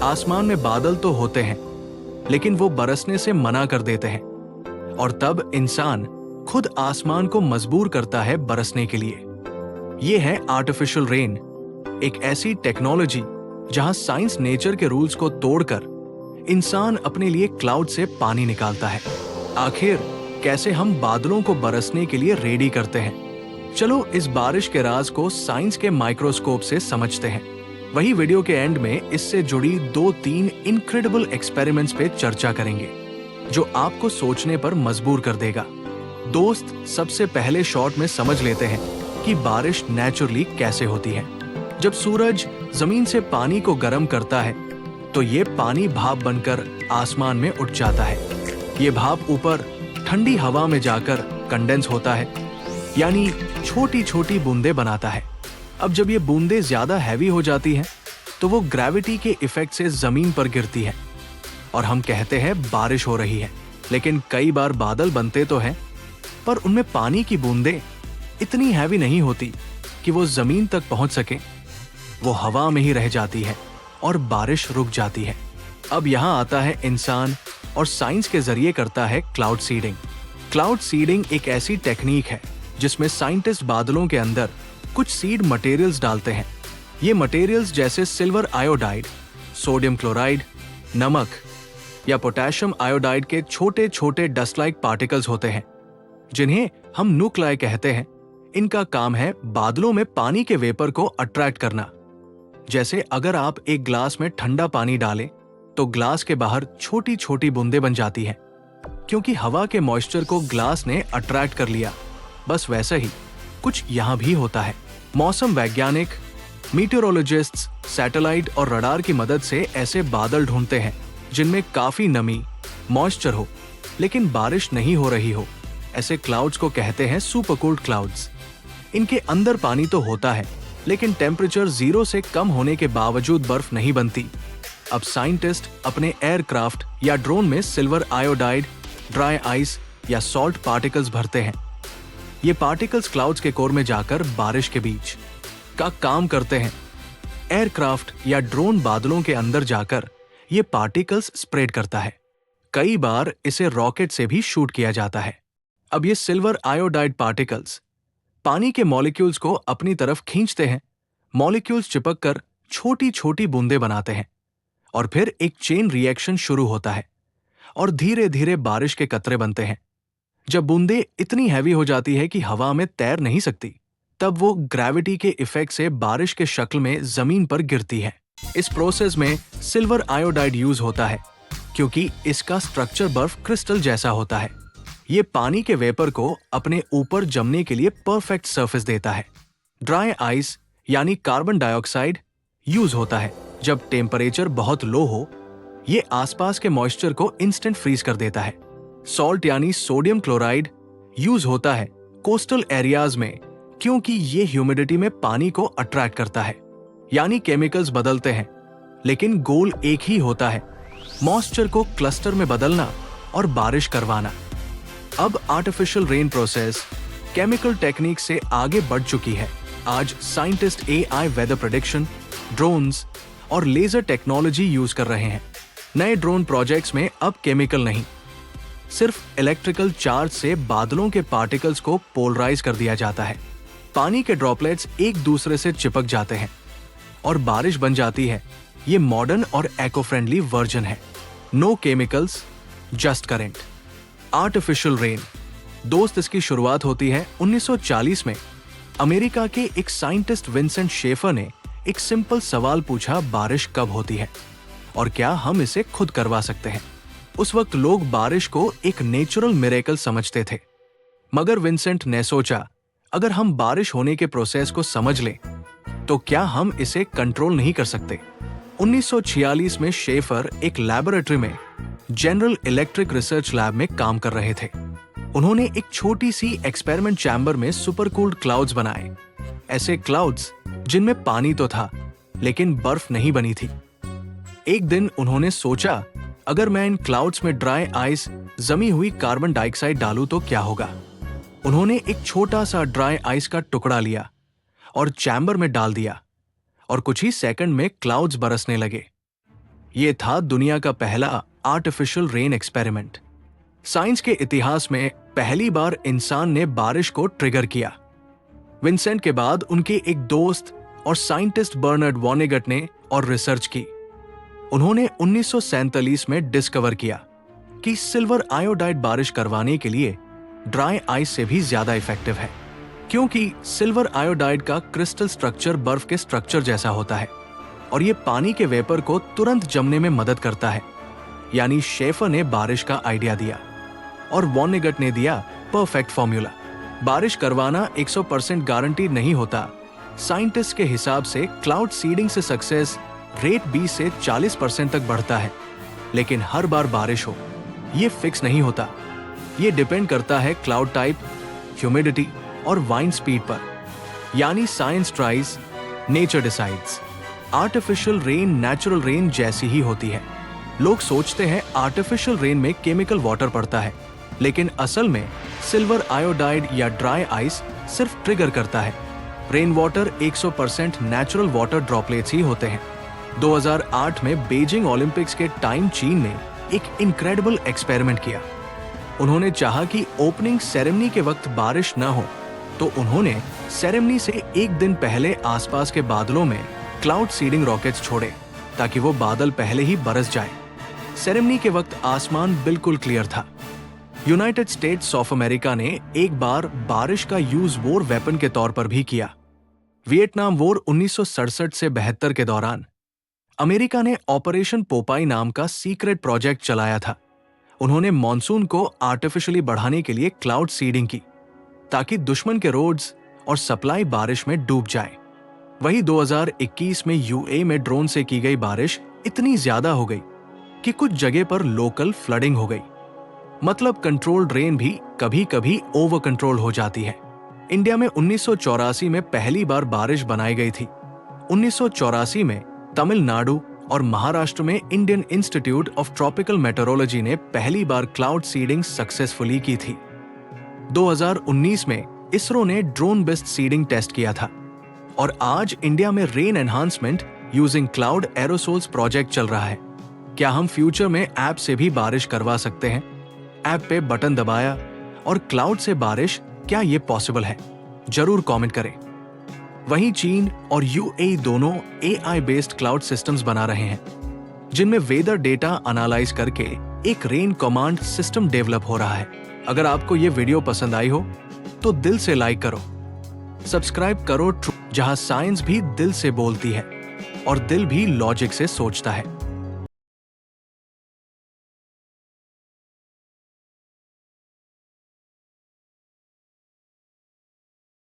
आसमान में बादल तो होते हैं, लेकिन वो बरसने से मना कर देते हैं। और तब इंसान खुद आसमान को मजबूर करता है बरसने के लिए। ये है आर्टिफिशियल रेन, एक ऐसी टेक्नोलॉजी जहां साइंस नेचर के रूल्स को तोड़कर इंसान अपने लिए क्लाउड से पानी निकालता है। आखिर कैसे हम बादलों को बरसने के लिए रेडी करते हैं? चलो इस बारिश के राज को साइंस के माइक्रोस्कोप से समझते हैं। वही वीडियो के एंड में इससे जुड़ी 2-3 इनक्रेडिबल एक्सपेरिमेंट्स पे चर्चा करेंगे, जो आपको सोचने पर मजबूर कर देगा। दोस्त, सबसे पहले शॉट में समझ लेते हैं कि बारिश नेचुरली कैसे होती है। जब सूरज जमीन से पानी को गर्म करता है, तो ये पानी भाप बनकर आसमान में उठ जाता है। ये भाप ऊपर ठंडी हवा में जाकर कंडेंस होता है, यानी छोटी छोटी बूंदें बनाता है। अब जब ये बूंदें ज्यादा हैवी हो जाती हैं, तो वो ग्रेविटी के इफेक्ट से जमीन पर गिरती है और हम कहते हैं बारिश हो रही है। लेकिन कई बार बादल बनते तो हैं, पर उनमें पानी की बूंदें इतनी हैवी नहीं होती कि वो जमीन तक पहुंच सके। वो हवा में ही रह जाती है और बारिश रुक जाती है। अब यहाँ आता है इंसान और साइंस के जरिए करता है क्लाउड सीडिंग। क्लाउड सीडिंग एक ऐसी टेक्निक है जिसमें साइंटिस्ट बादलों के अंदर कुछ सीड मटेरियल्स डालते हैं। ये मटेरियल्स जैसे सिल्वर आयोडाइड, सोडियम क्लोराइड, नमक या पोटेशियम आयोडाइड के छोटे छोटे डस्ट लाइक पार्टिकल्स होते हैं, जिन्हें हम न्यूक्लाई कहते हैं। इनका काम है बादलों में पानी के वेपर को अट्रैक्ट करना। जैसे अगर आप एक ग्लास में ठंडा पानी डालें, तो ग्लास के बाहर छोटी छोटी बूंदें बन जाती हैं, क्योंकि हवा के मॉइस्चर को ग्लास ने अट्रैक्ट कर लिया। बस वैसा ही कुछ यहाँ भी होता है। मौसम वैज्ञानिक, मीटेरोलॉजिस्ट्स सैटेलाइट और रडार की मदद से ऐसे बादल ढूंढते हैं जिनमें काफी नमी, मॉइस्चर हो, लेकिन बारिश नहीं हो रही हो। ऐसे क्लाउड्स को कहते हैं सुपर कोल्ड क्लाउड्स। इनके अंदर पानी तो होता है, लेकिन टेम्परेचर 0 से कम होने के बावजूद बर्फ नहीं बनती। अब साइंटिस्ट अपने एयरक्राफ्ट या ड्रोन में सिल्वर आयोडाइड, ड्राई आइस या सॉल्ट पार्टिकल्स भरते हैं। ये पार्टिकल्स क्लाउड्स के कोर में जाकर बारिश के बीच का काम करते हैं। एयरक्राफ्ट या ड्रोन बादलों के अंदर जाकर ये पार्टिकल्स स्प्रेड करता है। कई बार इसे रॉकेट से भी शूट किया जाता है। अब ये सिल्वर आयोडाइड पार्टिकल्स पानी के मॉलिक्यूल्स को अपनी तरफ खींचते हैं। मॉलिक्यूल्स चिपक कर छोटी छोटी बूंदें बनाते हैं और फिर एक चेन रिएक्शन शुरू होता है और धीरे धीरे बारिश के कतरे बनते हैं। जब बूंदें इतनी हैवी हो जाती है कि हवा में तैर नहीं सकती, तब वो ग्रेविटी के इफेक्ट से बारिश के शक्ल में जमीन पर गिरती है। इस प्रोसेस में सिल्वर आयोडाइड यूज होता है, क्योंकि इसका स्ट्रक्चर बर्फ क्रिस्टल जैसा होता है। ये पानी के वेपर को अपने ऊपर जमने के लिए परफेक्ट सरफेस देता है। ड्राई आइस यानी कार्बन डाइऑक्साइड यूज होता है। जब टेम्परेचर बहुत लो हो, ये आसपास के मॉइस्चर को इंस्टेंट फ्रीज कर देता है। सॉल्ट यानी सोडियम क्लोराइड यूज होता है कोस्टल एरियाज में, क्योंकि ये ह्यूमिडिटी में पानी को अट्रैक्ट करता है। यानी केमिकल्स बदलते हैं, लेकिन गोल एक ही होता है, मॉइस्चर को क्लस्टर में बदलना और बारिश करवाना। अब artificial rain process chemical technique से आगे बढ़ चुकी है। आज scientist AI weather prediction, drones और लेजर टेक्नोलॉजी यूज कर रहे हैं। नए ड्रोन प्रोजेक्ट्स में अब केमिकल नहीं, सिर्फ इलेक्ट्रिकल चार्ज से बादलों के पार्टिकल्स को पोलराइज कर दिया जाता है। पानी के ड्रॉपलेट्स एक दूसरे से चिपक जाते हैं और बारिश बन जाती है। ये मॉडर्न और इको फ्रेंडली वर्जन है। No chemicals, just current. Artificial rain दोस्त, इसकी शुरुआत होती है 1940 में। अमेरिका के एक साइंटिस्ट विंसेंट शेफर ने एक सिंपल सवाल पूछा, बारिश कब होती है और क्या हम इसे खुद करवा सकते हैं? उस वक्त लोग बारिश को एक नेचुरल मिरेकल समझते थे, मगर विंसेंट ने सोचा, अगर हम बारिश होने के प्रोसेस को समझ लें, तो क्या हम इसे कंट्रोल नहीं कर सकते? 1946 में शेफर एक लैबोरेटरी में जनरल इलेक्ट्रिक रिसर्च लैब में काम कर रहे थे। उन्होंने एक छोटी सी एक्सपेरिमेंट चैम्बर में सुपर कूल्ड क्लाउड्स बनाए। ऐसे क्लाउड्स जिनमें पानी तो था, लेकिन बर्फ नहीं बनी थी। एक दिन उन्होंने सोचा, अगर मैं इन क्लाउड्स में ड्राई आइस, जमी हुई कार्बन डाइऑक्साइड डालूं तो क्या होगा? उन्होंने एक छोटा सा ड्राई आइस का टुकड़ा लिया और चैम्बर में डाल दिया और कुछ ही सेकंड में क्लाउड्स बरसने लगे। ये था दुनिया का पहला आर्टिफिशियल रेन एक्सपेरिमेंट। साइंस के इतिहास में पहली बार इंसान ने बारिश को ट्रिगर किया। विंसेंट के बाद उनके एक दोस्त और साइंटिस्ट बर्नार्ड वॉनेगट ने और रिसर्च की। उन्होंने 1947 में डिस्कवर किया कि सिल्वर आयोडाइड बारिश करवाने के लिए ड्राई आइस से भी ज्यादा इफेक्टिव है, क्योंकि सिल्वर आयोडाइड का क्रिस्टल स्ट्रक्चर बर्फ के स्ट्रक्चर जैसा होता है और ये पानी के वेपर को तुरंत जमने में मदद करता है। यानी शेफर ने बारिश का आइडिया दिया और वॉनेगट ने दिया परफेक्ट फॉर्मूला। बारिश करवाना 100% गारंटी नहीं होता। साइंटिस्ट के हिसाब से क्लाउड सीडिंग से सक्सेस रेट 20 से 40% तक बढ़ता है, लेकिन हर बार बारिश हो ये फिक्स नहीं होता। ये डिपेंड करता है क्लाउड टाइप, ह्यूमिडिटी और वाइंड स्पीड पर। यानी science tries, nature decides. Artificial rain natural rain जैसी ही होती है। लोग सोचते हैं आर्टिफिशियल रेन में केमिकल वाटर पड़ता है, लेकिन असल में सिल्वर आयोडाइड या ड्राई आइस सिर्फ ट्रिगर करता है। Rain water 100% natural water droplets ही होते हैं। 2008 में बीजिंग ओलंपिक्स के टाइम चीन ने एक इनक्रेडिबल एक्सपेरिमेंट किया। उन्होंने चाहा कि ओपनिंग सेरेमनी के वक्त बारिश न हो, तो उन्होंने सेरेमनी से एक दिन पहले आसपास के बादलों में क्लाउड सीडिंग रॉकेट्स छोड़े ताकि वो बादल पहले ही बरस जाए। सेरेमनी के वक्त आसमान बिल्कुल क्लियर था। यूनाइटेड स्टेट्स ऑफ अमेरिका ने एक बार बारिश का यूज वॉर वेपन के तौर पर भी किया। वियतनाम वॉर 1967 से 72 के दौरान अमेरिका ने ऑपरेशन पोपाई नाम का सीक्रेट प्रोजेक्ट चलाया था। उन्होंने मॉनसून को आर्टिफिशियली बढ़ाने के लिए क्लाउड सीडिंग की ताकि दुश्मन के रोड्स और सप्लाई बारिश में डूब जाए। वही 2021 में यूएई में ड्रोन से की गई बारिश इतनी ज्यादा हो गई कि कुछ जगह पर लोकल फ्लडिंग हो गई। मतलब कंट्रोल्ड रेन भी कभी कभी ओवर कंट्रोल हो जाती है। इंडिया में 1984 में पहली बार बारिश बनाई गई थी। 1984 में तमिलनाडु और महाराष्ट्र में Indian institute of tropical metrology ने पहली बार क्लाउड सीडिंग सक्सेसफुली की थी। 2019 में इसरो ने ड्रोन बेस्ड सीडिंग टेस्ट किया था और आज इंडिया में rain enhancement using cloud aerosols project चल रहा है। क्या हम फ्यूचर में ऐप से भी बारिश करवा सकते हैं? ऐप पे बटन दबाया और क्लाउड से बारिश, क्या ये पॉसिबल है? जरूर कमेंट करें। वहीं चीन और यूएई दोनों एआई बेस्ड क्लाउड सिस्टम्स बना रहे हैं, जिनमें वेदर डेटा एनालाइज करके एक रेन कमांड सिस्टम डेवलप हो रहा है। अगर आपको ये वीडियो पसंद आई हो तो दिल से लाइक करो, सब्सक्राइब करो, जहां साइंस भी दिल से बोलती है और दिल भी लॉजिक से सोचता है।